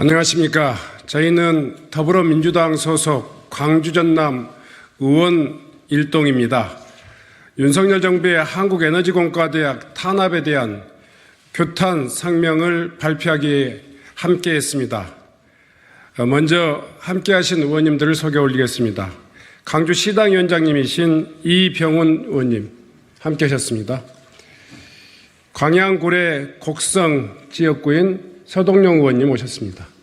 안녕하십니까. 저희는 더불어민주당 소속 광주 전남 의원 일동입니다. 윤석열 정부의 한국에너지공과대학 탄압에 대한 규탄 성명을 발표하기에 함께했습니다. 먼저 함께하신 의원님들을 소개 올리겠습니다. 광주시당위원장님이신 이병훈 의원님 함께하셨습니다. 광양구례 곡성 지역구인 서동영 의원님 오셨습니다.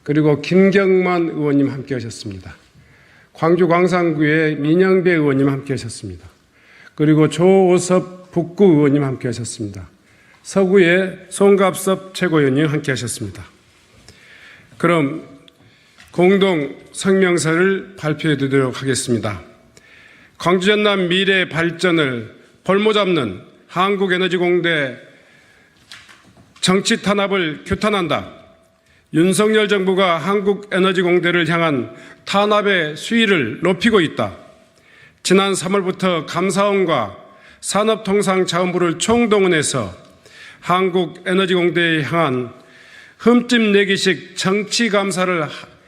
그리고 김경만 의원님 함께하셨습니다. 광주 광산구의 민영배 의원님 함께하셨습니다. 그리고 조오섭 북구 의원님 함께하셨습니다. 서구의 송갑섭 최고위원님 함께하셨습니다. 그럼 공동 성명서를 발표해 드리도록 하겠습니다. 광주 전남 미래 발전을 볼모잡는 한국에너지공대 정치 탄압을 규탄한다. 윤석열 정부가 한국에너지공대를 향한 탄압의 수위를 높이고 있다. 지난 3월부터 감사원과 산업통상자원부를 총동원해서 한국에너지공대에 향한 흠집내기식 정치감사를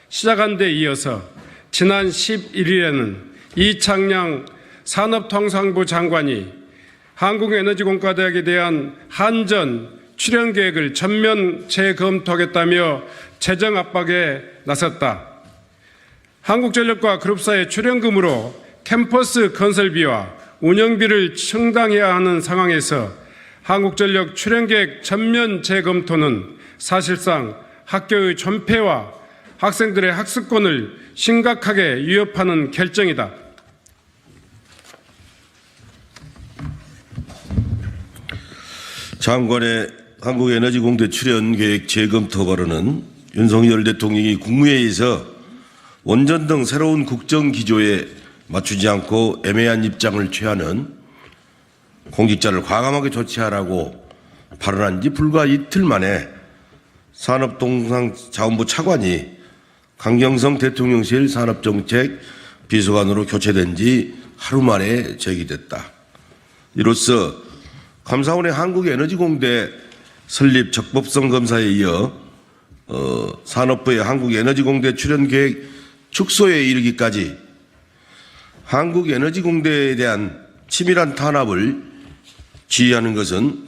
시작한 데 이어서 지난 11일에는 이창양 산업통상부 장관이 한국에너지공과대학에 대한 한전 출연 계획을 전면 재검토하겠다며 재정 압박에 나섰다. 한국전력과 그룹사의 출연금으로 캠퍼스 건설비와 운영비를 충당해야 하는 상황에서 한국전력 출연 계획 전면 재검토는 사실상 학교의 존폐와 학생들의 학습권을 심각하게 위협하는 결정이다. 장관의 한국에너지공대 출연 계획 재검토 발언은 윤석열 대통령이 국무회의에서 원전 등 새로운 국정 기조에 맞추지 않고 애매한 입장을 취하는 공직자를 과감하게 조치하라고 발언한 지 불과 이틀 만에 산업통상자원부 차관이 강경성 대통령실 산업정책 비서관으로 교체된 지 하루 만에 제기됐다. 이로써 감사원의 한국에너지공대 설립 적법성 검사에 이어 산업부의 한국에너지공대 출연 계획 축소에 이르기까지 한국에너지공대에 대한 치밀한 탄압을 지휘하는 것은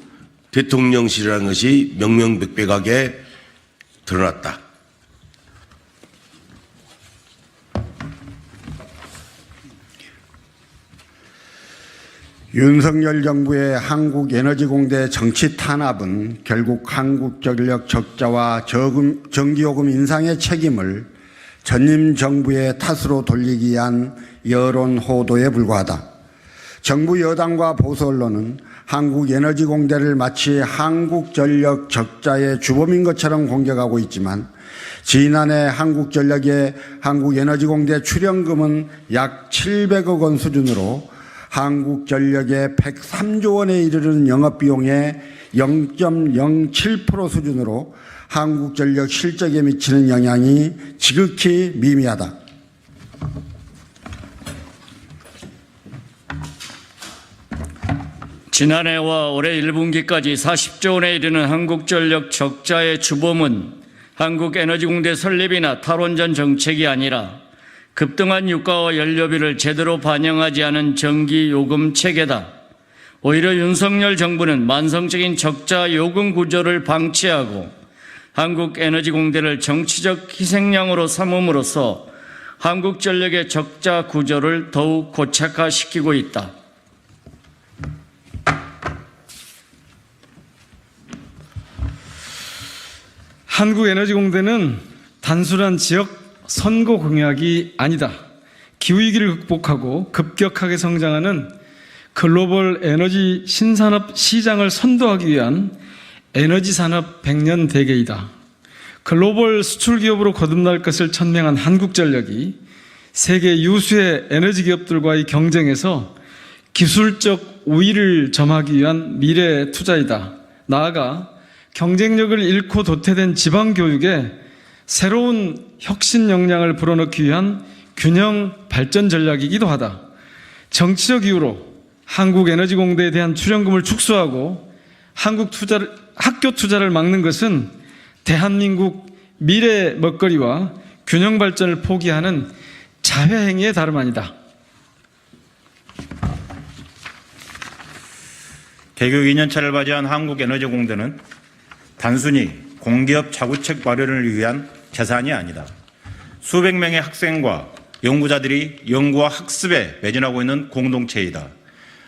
대통령실이라는 것이 명명백백하게 드러났다. 윤석열 정부의 한국에너지공대 정치 탄압은 결국 한국전력 적자와 전기요금 인상의 책임을 전임 정부의 탓으로 돌리기 위한 여론 호도에 불과하다. 정부 여당과 보수 언론은 한국에너지공대를 마치 한국전력 적자의 주범인 것처럼 공격하고 있지만 지난해 한국전력의 한국에너지공대 출연금은 약 700억 원 수준으로 한국전력의 103조 원에 이르는 영업비용의 0.07% 수준으로 한국전력 실적에 미치는 영향이 지극히 미미하다. 지난해와 올해 1분기까지 40조 원에 이르는 한국전력 적자의 주범은 한국에너지공대 설립이나 탈원전 정책이 아니라 급등한 유가와 연료비를 제대로 반영하지 않은 전기요금 체계다. 오히려 윤석열 정부는 만성적인 적자 요금 구조를 방치하고 한국에너지공대를 정치적 희생양으로 삼음으로써 한국전력의 적자 구조를 더욱 고착화시키고 있다. 한국에너지공대는 단순한 지역 선거 공약이 아니다. 기후위기를 극복하고 급격하게 성장하는 글로벌 에너지 신산업 시장을 선도하기 위한 에너지산업 100년 대계이다. 글로벌 수출 기업으로 거듭날 것을 천명한 한국전력이 세계 유수의 에너지 기업들과의 경쟁에서 기술적 우위를 점하기 위한 미래 투자이다. 나아가 경쟁력을 잃고 도태된 지방교육에 새로운 혁신 역량을 불어넣기 위한 균형 발전 전략이기도 하다. 정치적 이유로 한국에너지공대에 대한 출연금을 축소하고 학교 투자를 막는 것은 대한민국 미래 먹거리와 균형 발전을 포기하는 자회 행위에 다름 아니다. 개교 2년차를 맞이한 한국에너지공대는 단순히 공기업 자구책 마련을 위한 재산이 아니다. 수백 명의 학생과 연구자들이 연구와 학습에 매진하고 있는 공동체이다.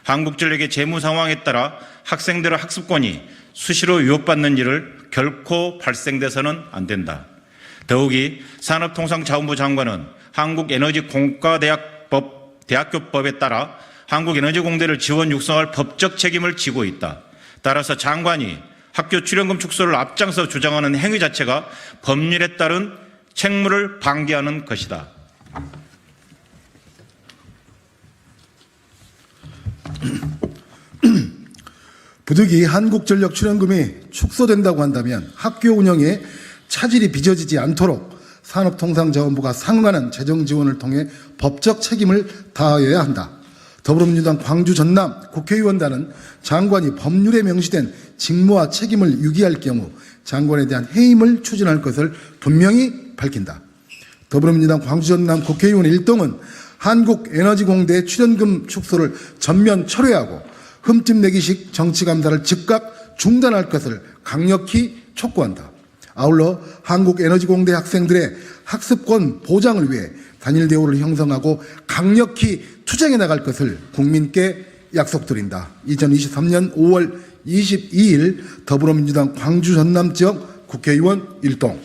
한국전력의 재무 상황에 따라 학생들의 학습권이 수시로 위협받는 일을 결코 발생돼서는 안 된다. 더욱이 산업통상자원부 장관은 한국에너지공과대학교법에 따라 한국에너지공대를 지원 육성할 법적 책임을 지고 있다. 따라서 장관이 학교 출연금 축소를 앞장서 주장하는 행위 자체가 법률에 따른 책무를 방기하는 것이다. 부득이 한국전력 출연금이 축소된다고 한다면 학교 운영에 차질이 빚어지지 않도록 산업통상자원부가 상응하는 재정 지원을 통해 법적 책임을 다하여야 한다. 더불어민주당 광주 전남 국회의원단은 장관이 법률에 명시된 직무와 책임을 유기할 경우 장관에 대한 해임을 추진할 것을 분명히 밝힌다. 더불어민주당 광주 전남 국회의원 일동은 한국에너지공대 출연금 축소를 전면 철회하고 흠집 내기식 정치감사를 즉각 중단할 것을 강력히 촉구한다. 아울러 한국에너지공대 학생들의 학습권 보장을 위해 단일 대우를 형성하고 강력히 투쟁해 나갈 것을 국민께 약속드린다. 2023년 5월 22일 더불어민주당 광주 전남 지역 국회의원 일동.